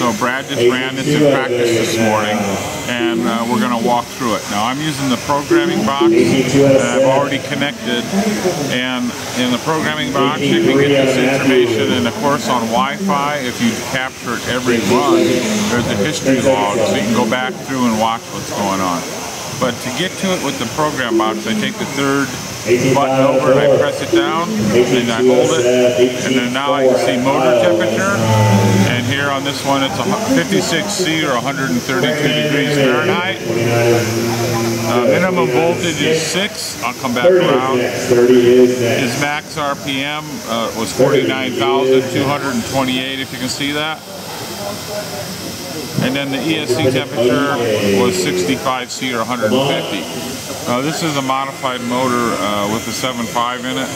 So Brad just ran this in practice this morning, and we're going to walk through it. Now I'm using the programming box that I've already connected, and in the programming box you can get this information. And of course on Wi-Fi, if you captured every run, there's a history log, so you can go back through and watch what's going on. But to get to it with the program box, I take the third button over and I press it down, and I hold it, and then now I can see motor temperature. And here on this one, it's 56C or 132 degrees Fahrenheit. Minimum voltage is 6. I'll come back around. His max RPM was 49,228, if you can see that. And then the ESC temperature was 65C or 150. This is a modified motor with a 7.5 in it,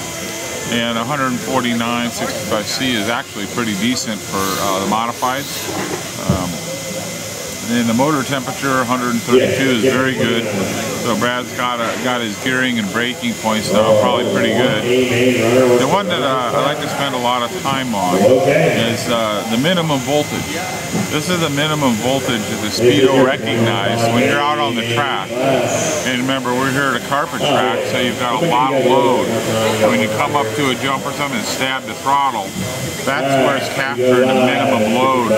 and 149 65C is actually pretty decent for the modifieds. And the motor temperature 132 is very good. So Brad's got his gearing and braking points now, probably pretty good. The one that I like to spend a lot of time on is the minimum voltage. This is the minimum voltage that the speedo recognizes when you're out on the track. And remember, we're here at a carpet track, so you've got a lot of load. When you come up to a jump or something and stab the throttle, that's where it's capturing the minimum load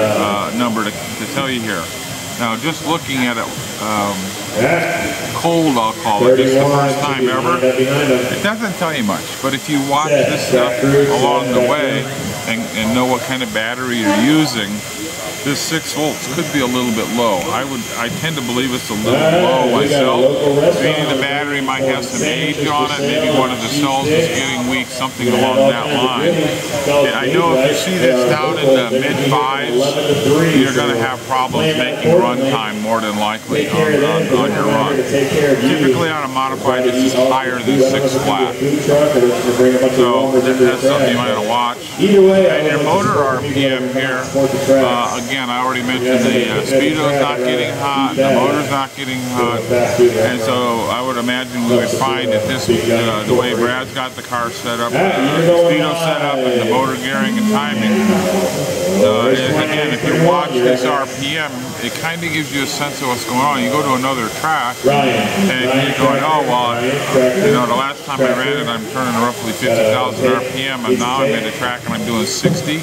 number to tell you here. Now, just looking at it cold, I'll call it, just the first time ever, it doesn't tell you much. But if you watch this stuff along the way and know what kind of battery you're using, this 6 volts could be a little bit low. I tend to believe it's a little low myself. Maybe the battery might have some age on it. Maybe one of the cells is getting weak, something along that line. And I know if you see this down in the mid-5s, you're going to have problems making run time more than likely on your run. Typically on a modified, this is higher than 6 flat. So that's something you might want to watch. And your motor RPM here, again, I already mentioned the speedo's not getting hot, the motor's not getting hot, and so I would imagine we would find that this, the way Brad's got the car set up, the speedo set up, and the motor gearing and timing, again, if you watch this RPM, it kind of gives you a sense of what's going on. You go to another track, and you're going, oh, well, you know, the last time I ran it, I'm turning roughly 50,000 RPM, and now I'm at a track and I'm doing 60.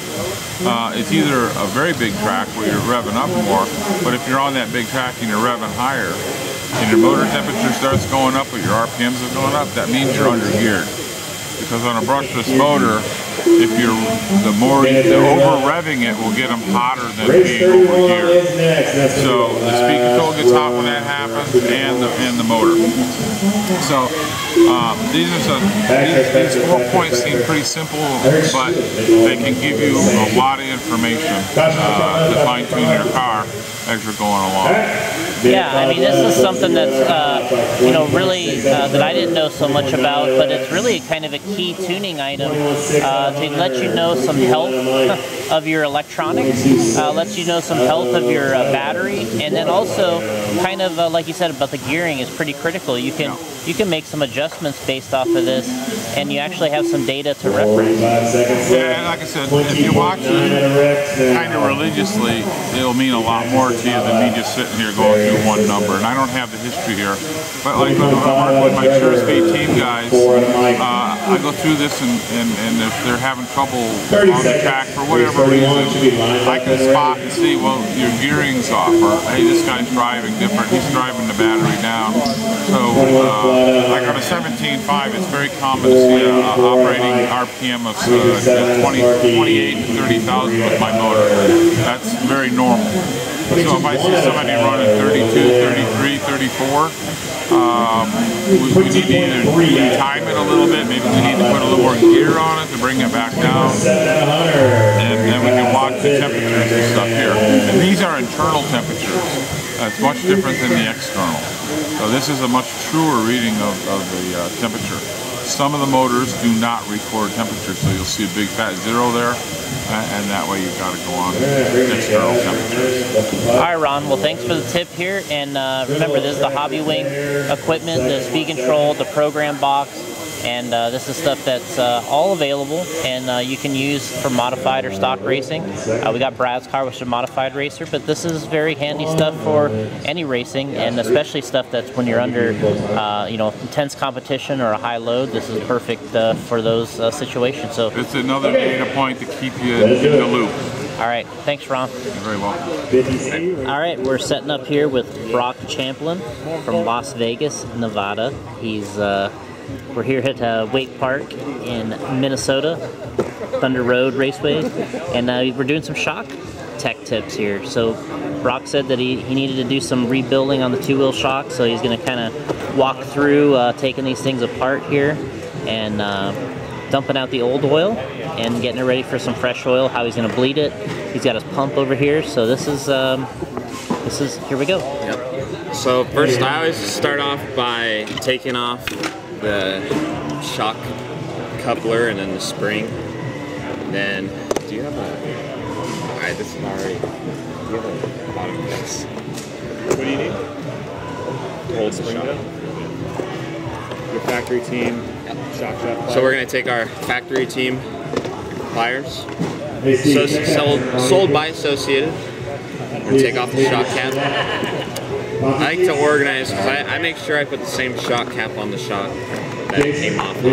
It's either a very big track where you're revving up more, but if you're on that big track and you're revving higher, and your motor temperature starts going up, but your RPMs are going up, that means you're under geared. Because on a brushless motor, if you're the over revving it will get them hotter than being over geared. So the speed control gets hot when that happens, and the motor. So these 4 points seem pretty simple, but they can give you a lot of information to fine tune your car as you're going along. Yeah, I mean, this is something that's, you know, really that I didn't know so much about, but it's really kind of a key tuning item to let you know some health of your electronics, lets you know some health of your battery, and then also kind of like you said about the gearing is pretty critical. You can make some adjustments based off of this and you actually have some data to reference. Yeah, like I said, if you watch it kind of religiously, it'll mean a lot more to you than me just sitting here going through one number. And I don't have the history here, but like when I'm working with my Sure Speed team guys, I go through this, and if they're having trouble on the track for whatever reason, I can spot and see, well, your gearing's off, or hey, this guy's driving different, he's driving the battery down. So, like on a 17.5, it's very common to see an operating RPM of 28 to 30,000 with my motor. That's very normal. So if I see somebody running 32, 33, 34, we need to either time it a little bit, maybe we need to put a little more gear on it to bring it back down, and then we can watch the temperatures and stuff here. And these are internal temperatures. It's much different than the external. So this is a much truer reading of the temperature. Some of the motors do not record temperature, so you'll see a big fat 0 there, and that way you've got to go on external temperatures. All right, Ron. Well, thanks for the tip here. And remember, this is the Hobby Wing equipment, the speed control, the program box, and this is stuff that's all available, and you can use for modified or stock racing. We got Brad's car, which is a modified racer, but this is very handy stuff for any racing, and especially stuff that's when you're under, you know, intense competition or a high load. This is perfect for those situations. So it's another data point to keep you in the loop. All right, thanks, Ron. You're very welcome. All right, we're setting up here with Broc Champlin from Las Vegas, Nevada. We're here at Waite Park in Minnesota, Thunder Road Raceway, and we're doing some shock tech tips here. So Broc said that he needed to do some rebuilding on the two-wheel shock, so he's going to kind of walk through taking these things apart here and dumping out the old oil and getting it ready for some fresh oil, how he's going to bleed it. He's got his pump over here, so this is here we go. Yep. So first I always start off by taking off the shock coupler and then the spring. And then, do you have a... Alright, this is already... Do you have a bottom of this? What do you need? Hold the shock. Your factory team, shock pliers. So we're going to take our factory team pliers, sold by Associated. We're going to take off the shock cap. I like to organize because I make sure I put the same shock cap on the shock that it came off on.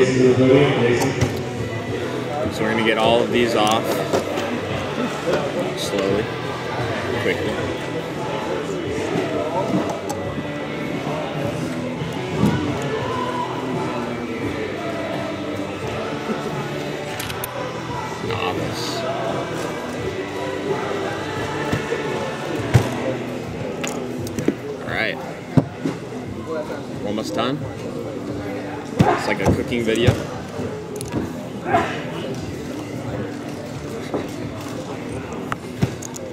So we're going to get all of these off slowly, quickly. Novice. Alright, almost done. It's like a cooking video.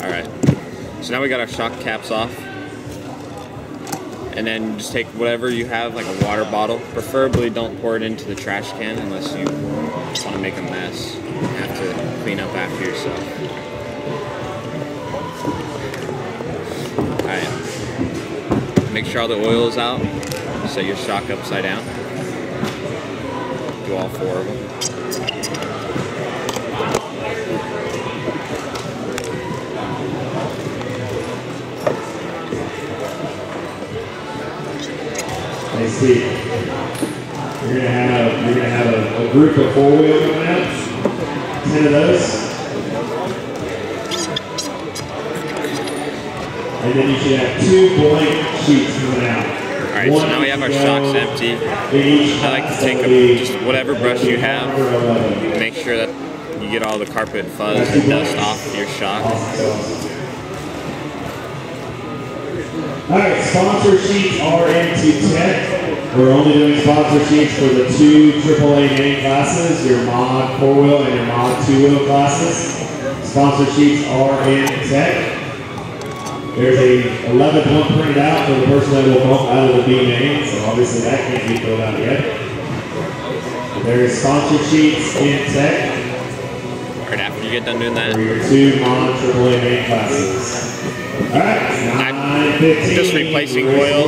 Alright, so now we got our shock caps off. And then just take whatever you have, like a water bottle. Preferably don't pour it into the trash can unless you want to make a mess. You have to clean up after yourself. Alright. Make sure all the oil is out. Set your shock upside down. Do all 4 of them. I see. You're gonna have a group of 4-wheel coming out. 10 of those. And then you should have 2 blank sheets coming out. Alright, so now we have our shocks empty. I like to take just whatever brush you have, make sure that you get all the carpet fuzz and dust off your shock. Alright, sponsor sheets are into tech. We're only doing sponsor sheets for the 2 AAA main classes, your mod 4-wheel and your mod 2-wheel classes. Sponsor sheets are in tech. There's a 11th one printed out for the person that will bump out of the B main, so obviously that can't be filled out yet. There's sponsor sheets in tech. Alright, after you get done doing that, for your 2 mod AAA main classes. I'm just replacing oil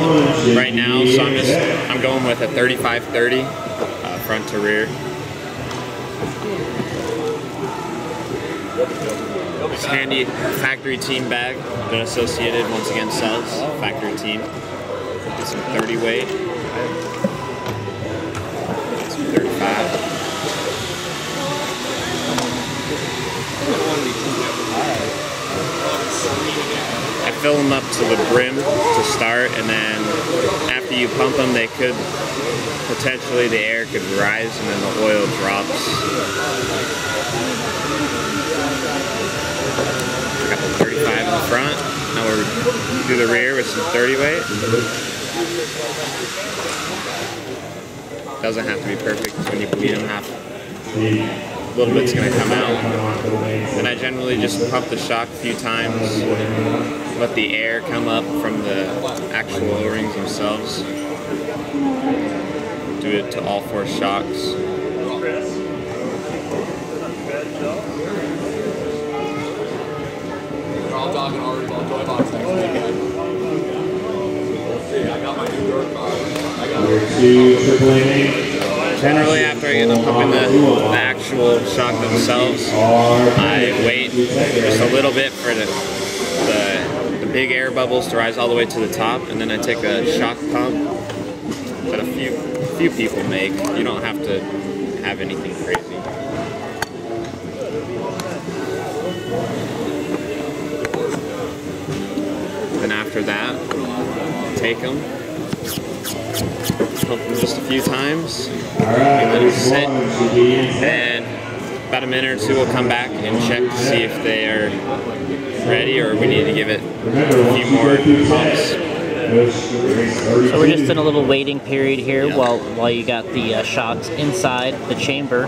right now, so I'm going with a 3530 front to rear. This handy factory team bag that Associated once again sells. Factory team. Get some 30 weight. Some 35. I fill them up to the brim to start, and then after you pump them, they could potentially, the air could rise and then the oil drops. Got the 35 in the front. Now we'll do the rear with some 30 weight. Doesn't have to be perfect when you bleed them half. A little bit's going to come out. And I generally just pump the shock a few times, let the air come up from the actual O-rings themselves. Do it to all 4 shocks. I'm talking already about toy box next weekend. I got my new dirt car. Generally, after I get them pumping the actual shock themselves, I wait just a little bit for the big air bubbles to rise all the way to the top, and then I take a shock pump that a few people make. You don't have to have anything crazy. Then after that, take them, pump them just a few times, let them sit, and about a minute or two we'll come back and check to see if they are ready or we need to give it a few more pumps. So we're just in a little waiting period here while you got the shocks inside the chamber.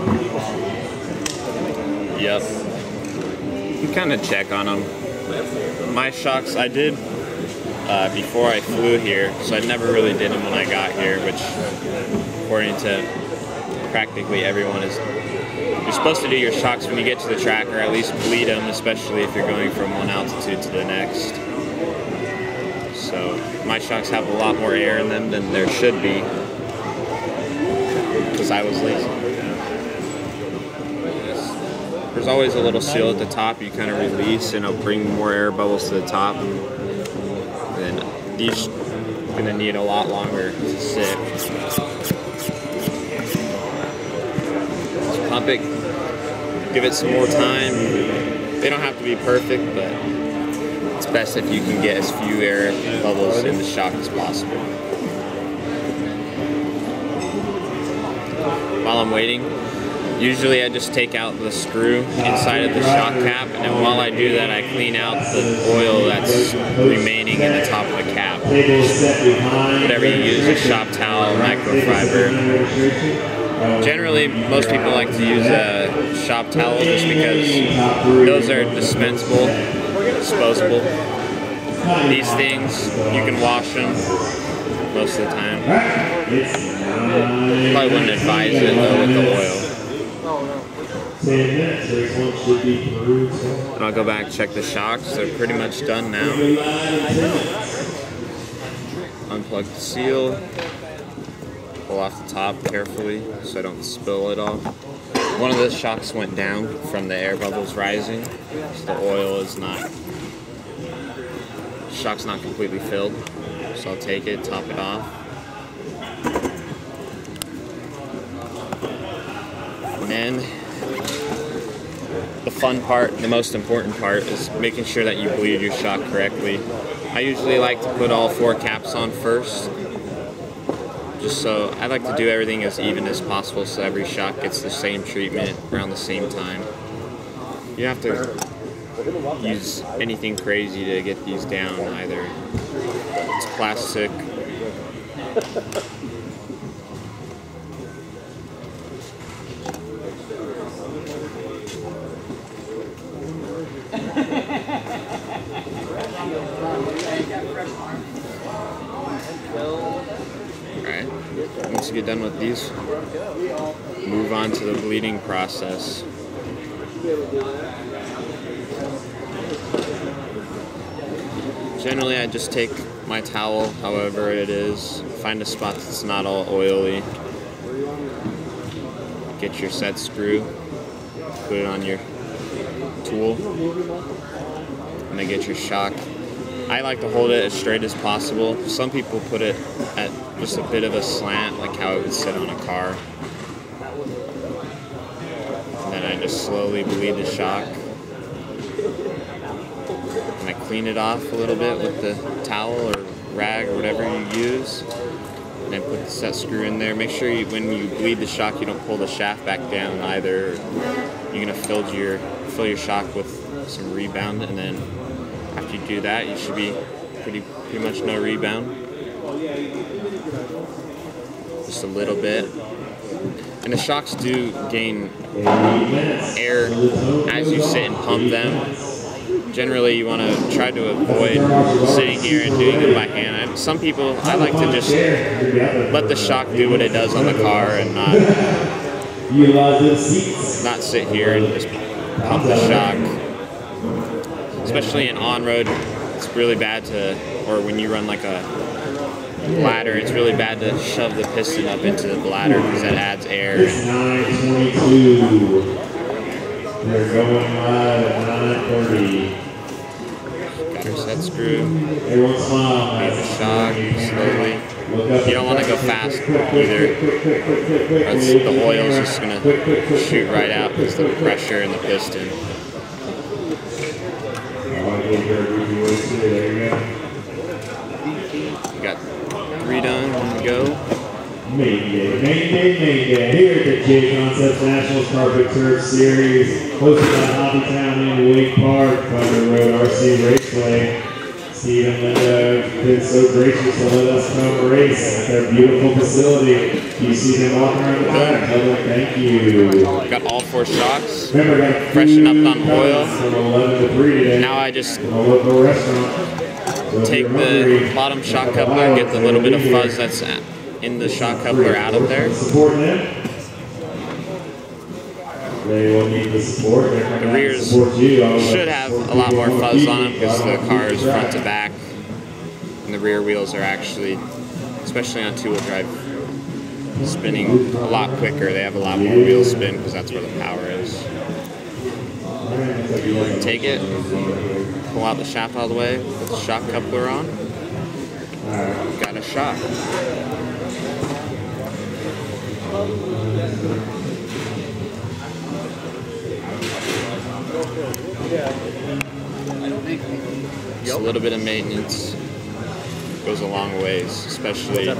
Yep. You kind of check on them. My shocks I did before I flew here, so I never really did them when I got here, which according to practically everyone is, you're supposed to do your shocks when you get to the track, or at least bleed them, especially if you're going from one altitude to the next. So my shocks have a lot more air in them than there should be, because I was lazy. There's always a little seal at the top you kind of release, and it'll bring more air bubbles to the top. And these are going to need a lot longer to sit. Just pump it, give it some more time. They don't have to be perfect, but it's best if you can get as few air bubbles in the shock as possible. While I'm waiting, usually I just take out the screw inside of the shock cap, and then while I do that I clean out the oil that's remaining in the top of the cap. Whatever you use, a shop towel, microfiber. Generally, most people like to use a shop towel just because those are dispensable, disposable. These things, you can wash them most of the time. Probably wouldn't advise it though with the oil. And I'll go back and check the shocks. They're pretty much done now. Unplug the seal. Pull off the top carefully so I don't spill it all. One of the shocks went down from the air bubbles rising, so the oil is not, the shock's not completely filled. So I'll take it, top it off. And then the fun part, the most important part, is making sure that you bleed your shock correctly. I usually like to put all 4 caps on first, just so I like to do everything as even as possible so every shock gets the same treatment around the same time. You don't have to use anything crazy to get these down either. It's plastic. Alright, once you get done with these, move on to the bleeding process. Generally, I just take my towel, however it is, find a spot that's not all oily, get your set screw, put it on your tool, and then get your shock. I like to hold it as straight as possible. Some people put it at just a bit of a slant, like how it would sit on a car. And then I just slowly bleed the shock. And I clean it off a little bit with the towel or rag or whatever you use. And then put the set screw in there. Make sure when you bleed the shock, you don't pull the shaft back down either. You're gonna fill your shock with some rebound, and then after you do that, you should be pretty much no rebound. Just a little bit. And the shocks do gain air as you sit and pump them. Generally, you want to try to avoid sitting here and doing it by hand. Some people, I like to just let the shock do what it does on the car and not sit here and just pump the shock. Especially in on-road, it's really bad to, or when you run like a bladder, it's really bad to shove the piston up into the bladder because that adds air. 9:22. They're going live at 9:30. Got our set screw. Everyone smile. Leave the shock slowly. You don't want to go fast either. The oil's just going to shoot right out because of the pressure in the piston. You got 3 done, 1 to go. Main day. Here at the J Concepts Nationals Carpet Turf Series, hosted by HobbyTown in Waite Park, Thunder Road RC Raceway. Steve and Linda have been so gracious to let us come race at their beautiful facility. You see them walking around the back. Tell them thank you. Got all 4 shocks. Freshen up on oil. Now I just take the bottom shock coupler, get the little bit of fuzz that's in the shock coupler out of there. The rears should have a lot more fuzz on them because the car is front to back, and the rear wheels are actually, especially on 2-wheel drive, spinning a lot quicker. They have a lot more wheel spin because that's where the power is. Take it, pull out the shaft all the way, put the shock coupler on. Got a shock. Just a little bit of maintenance goes a long ways, especially on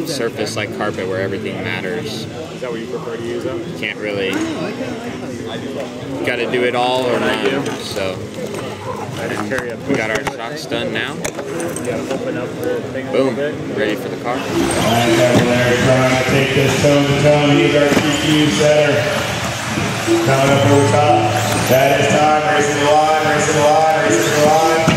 surface like carpet where everything matters. Is that what you prefer to use them? You can't really, you got to do it all or none. So we got our shocks done now. Boom, ready for the car. Cavalieri trying to take this tone to tone. He's our TQ setter. Coming up over top. That is time. Racing the line, racing the line, racing the line.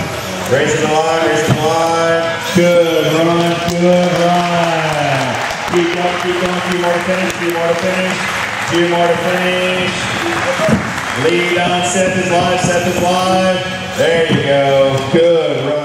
Racing the line, racing the line. Good run, good run. Keep going, keep going. 2 more to finish, 2 more to finish. 2 more to finish. Lead on, set this live, set this live. There you go. Good run.